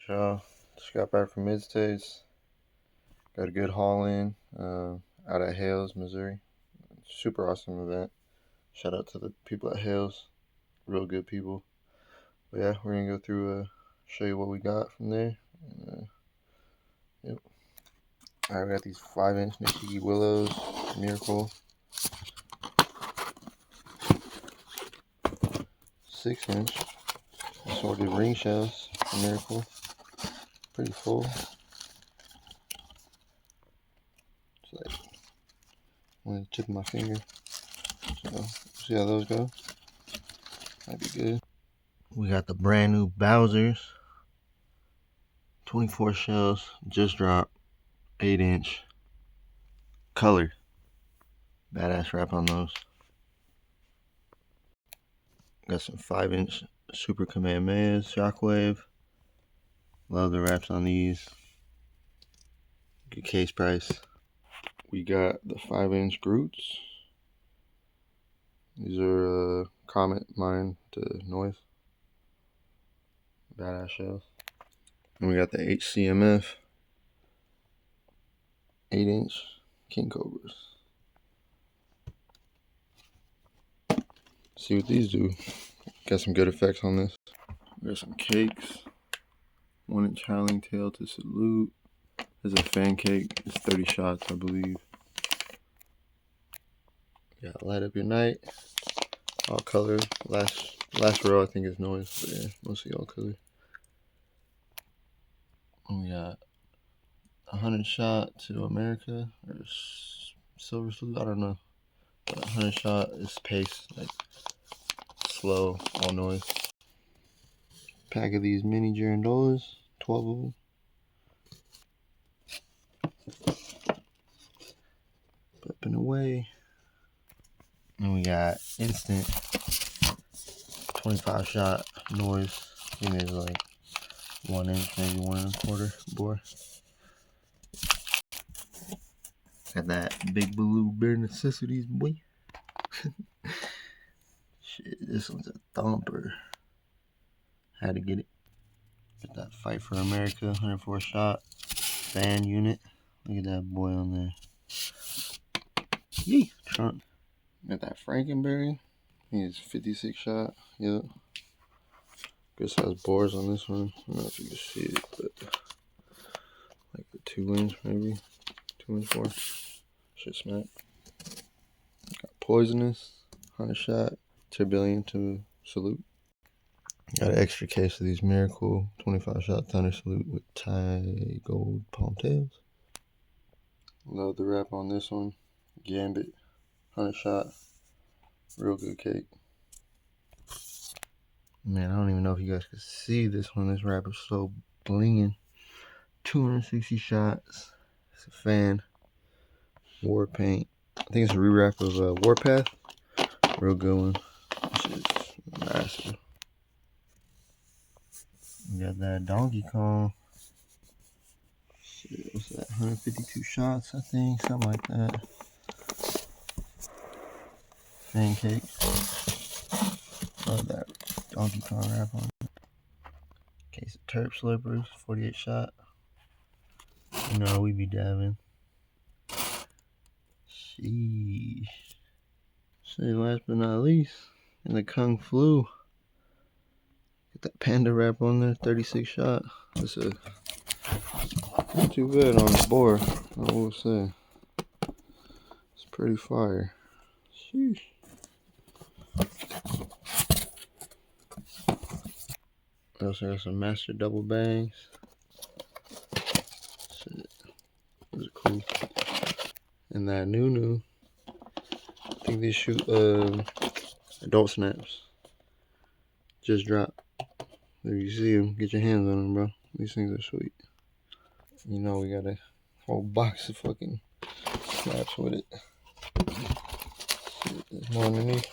Y'all, just got back from Midstates. Got a good haul in out at Hales, Missouri. Super awesome event. Shout out to the people at Hales. Real good people. But yeah, we're gonna go through, show you what we got from there. Yep. Alright, we got these 5-inch Nishiki Willows, Miracle. 6-inch assorted ring shells, Miracle. Pretty full. It's like on the tip of my finger. So see how those go. Might be good. We got the brand new Bowsers. 24 shells, just dropped. 8-inch. Color. Badass wrap on those. Got some 5-inch Super Kamehameha Shockwave. Love the wraps on these. Good case price. We got the 5-inch Groots. These are Comet Mine to Noise. Badass shells. And we got the HCMF 8-inch King Cobras. See what these do. Got some good effects on this. We got some cakes. 1-inch Howling Tail to Salute. There's a fan cake. It's 30 shots, I believe. Got Light Up Your Night. All color. Last row I think is Noise, but yeah, mostly all color. And we got 100 shot to America or Silver Salute. I don't know. But 100 shot is pace, like slow, all noise. Pack of these mini Girandolas, 12 of them. Flipping away. And we got instant 25 shot noise. I think it's like 1 inch, maybe 1 1/4 bore. Got that Big Blue Bare Necessities, boy. Shit, this one's a thumper. Had to get it. Got that Fight for America 104 shot fan unit. Look at that boy on there. Yee, trunk. Got that Frankenberry. I think it's 56 shot. Yep. Good size bores on this one. I don't know if you can see it, but like the 2-inch maybe. 2-inch bore. Shit smack. Got Poisonous 100 shot. Turbillion to Salute. Got an extra case of these Miracle 25 shot Thunder Salute with Thai Gold Palm Tails. Love the wrap on this one. Gambit 100 shot. Real good cake. Man, I don't even know if you guys can see this one. This wrap is so blinging. 260 shots. It's a fan. War Paint. I think it's a rewrap of Warpath. Real good one. This is massive. We got that Donkey Kong. Shit, what's that? 152 shots, I think. Something like that. Fan cake. Love that Donkey Kong wrap on it. Case of Terp Slippers, 48 shot. You know, we be dabbing. Sheesh. Say last but not least, in the Kung Flu. Get that Panda wrap on there, 36 shot. It's not too bad on the board, I will say. It's pretty fire. Sheesh. I also got some Master Double Bangs. Shit. Those are cool. And that new. I think these shoot adult snaps. Just dropped. If you see them, get your hands on them, bro. These things are sweet. You know we got a whole box of fucking snaps with it. Shit, there's more underneath.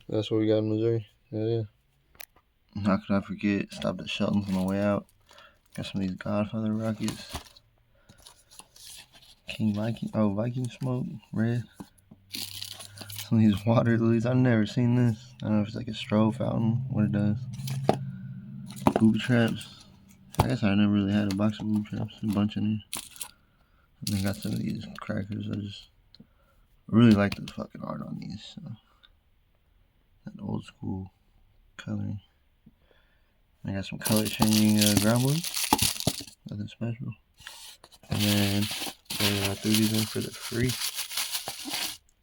That's what we got in Missouri. Yeah. How could I forget? Stopped at Shelton's on the way out. Got some of these Godfather Rockets. Viking Smoke, red. Some of these water lilies. I've never seen this. I don't know if it's like a strobe fountain, what it does. booby traps. I guess I never really had a box of booby traps. A bunch in there. And then got some of these crackers. I really like the fucking art on these. So. That old school coloring. I got some color changing ground wood. Nothing special. And then I threw these in for the free.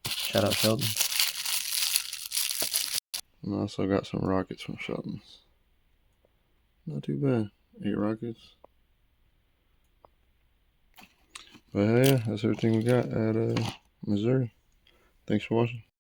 Shout out Sheldon. And I also got some rockets from Sheldon's. Not too bad. 8 rockets. But yeah, that's everything we got at Missouri. Thanks for watching.